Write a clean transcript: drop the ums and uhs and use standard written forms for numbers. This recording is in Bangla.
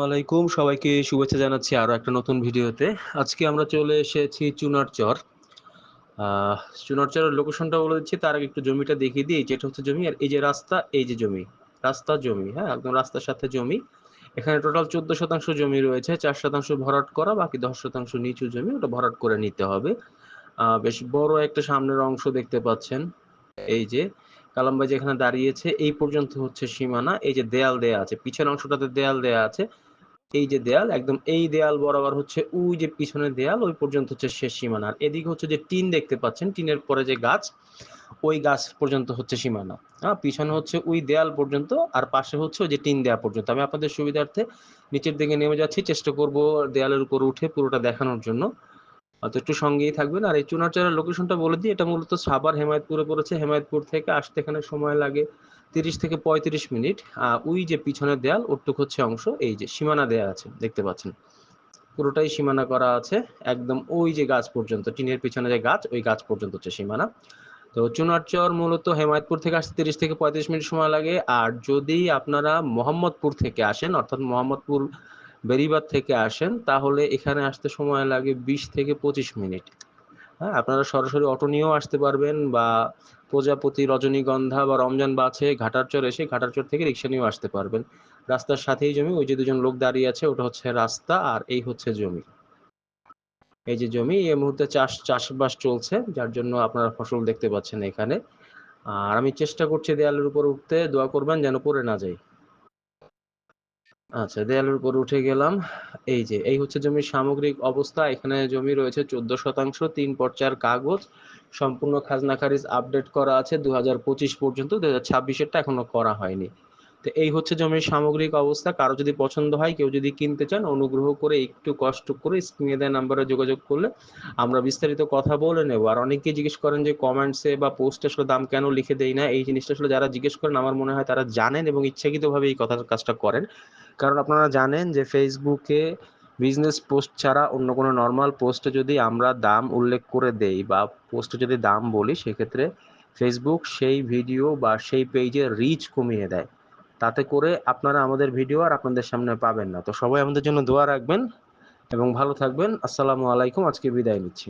আলাইকুম সবাইকে শুভেচ্ছা জানাচ্ছি আরো একটা নতুন ভিডিওতে। আজকে আমরা চলে এসেছি চুনার চর। আহ চুনার চরের লোকেশনটা বলে দিচ্ছি, তার আগে একটু জমিটা দেখিয়ে দিই। যেটা হচ্ছে জমি, আর এই যে রাস্তা, এই যে জমি, রাস্তা জমি, হ্যাঁ একদম রাস্তার সাথে জমি। এখানে টোটাল 14% জমি রয়েছে, 4% ভরাট করা, বাকি 10% নিচু জমি, ওটা ভরাট করে নিতে হবে। বেশ বড় একটা সামনের অংশ দেখতে পাচ্ছেন। এই যে কালাম ভাই যেখানে দাঁড়িয়েছে এই পর্যন্ত হচ্ছে সীমানা। এই যে দেয়াল দেয়া আছে, পিছনের অংশটাতে দেয়াল দেয়া আছে। এই যে দেয়াল, একদম এই দেয়াল বরাবর হচ্ছে ওই যে পিছনের দেয়াল, ওই পর্যন্ত হচ্ছে শেষ সীমানা। আর এদিকে হচ্ছে যে টিন দেখতে পাচ্ছেন, টিনের পরে যে গাছ, ওই গাছ পর্যন্ত হচ্ছে সীমানা। হ্যাঁ, পিছনে হচ্ছে ওই দেয়াল পর্যন্ত, আর পাশে হচ্ছে ওই যে টিন দেয়া পর্যন্ত। আমি আপনাদের সুবিধার্থে নিচের দিকে নেমে যাচ্ছি, চেষ্টা করব দেয়ালের উপর উঠে পুরোটা দেখানোর জন্য। তো একটু সঙ্গেই থাকবেন। আর এই চুনারচরের লোকেশনটা বলে দিই, এটা মূলত সাভার হেমায়তপুরে পড়েছে। হেমায়তপুর থেকে আসতে এখানে সময় লাগে 30 থেকে 35 মিনিট। ওই যে পিছনের দেয়াল, ওটুক হচ্ছে অংশ, এই যে সীমানা দেয়া আছে দেখতে পাচ্ছেন, পুরোটাই সীমানা করা আছে। একদম ওই যে গাছ পর্যন্ত, টিনের পিছনে যে গাছ, ওই গাছ পর্যন্ত হচ্ছে সীমানা। তো চুনারচর মূলত হেমায়তপুর থেকে আসতে 30 থেকে 35 মিনিট সময় লাগে। আর যদি আপনারা মোহাম্মদপুর থেকে আসেন, অর্থাৎ মোহাম্মদপুর বেরিবাদ থেকে আসেন, তাহলে এখানে আসতে সময় লাগে 20 থেকে 25 মিনিট। হ্যাঁ, আপনারা সরাসরি অটো নিয়েও আসতে পারবেন, বা প্রজাপতি, রজনীগন্ধা বা রমজান বাসে ঘাটারচর এসে ঘাটারচর থেকে রিক্সা নিয়েও আসতে পারবেন। রাস্তার সাথেই জমি, ওই যে দুজন লোক দাঁড়িয়ে আছে, ওটা হচ্ছে রাস্তা, আর এই হচ্ছে জমি। এই যে জমি, এই মুহূর্তে চাষবাস চলছে, যার জন্য আপনারা ফসল দেখতে পাচ্ছেন এখানে। আর আমি চেষ্টা করছি দেয়ালের উপর উঠতে, দোয়া করবেন যেন পড়ে না যাই। আচ্ছা, দেয়ালের উপর উঠে গেলাম। এই যে এই হচ্ছে জমির সামগ্রিক অবস্থা। এখানে জমি রয়েছে 14%, 3 পর্চার কাগজ, সম্পূর্ণ খাজনা খারিজ আপডেট করা আছে 2025 পর্যন্ত, 2026-এরটা এখনো করা হয়নি। তো এই হচ্ছে জমির সামগ্রিক অবস্থা। কারো যদি পছন্দ হয়, কেউ যদি কিনতে চান, অনুগ্রহ করে একটু কষ্ট করে স্ক্রিনে দেওয়া নাম্বারে যোগাযোগ করলে আমরা বিস্তারিত কথা বলে নেব। আর অনেকেই জিজ্ঞেস করেন যে কমেন্টসে বা পোস্টে আসলে দাম কেন লিখে দেই না। এই জিনিসটা আসলে যারা জিজ্ঞেস করেন, আমার মনে হয় তারা জানেন এবং ইচ্ছাকৃতভাবে এই কাজটা করেন। কারণ আপনারা জানেন যে ফেসবুকে বিজনেস পোস্ট ছাড়া অন্য কোনো নর্মাল পোস্টে যদি আমরা দাম উল্লেখ করে দেই বা পোস্টে যদি দাম বলি, সেক্ষেত্রে ফেসবুক সেই ভিডিও বা সেই পেজের রিচ কমিয়ে দেয়। তাতে করে আপনারা আমাদের ভিডিও আর আপনাদের সামনে পাবেন না। তো সবাই আমাদের জন্য দোয়া রাখবেন এবং ভালো থাকবেন। আসসালামু আলাইকুম, আজকে বিদায় নিচ্ছি।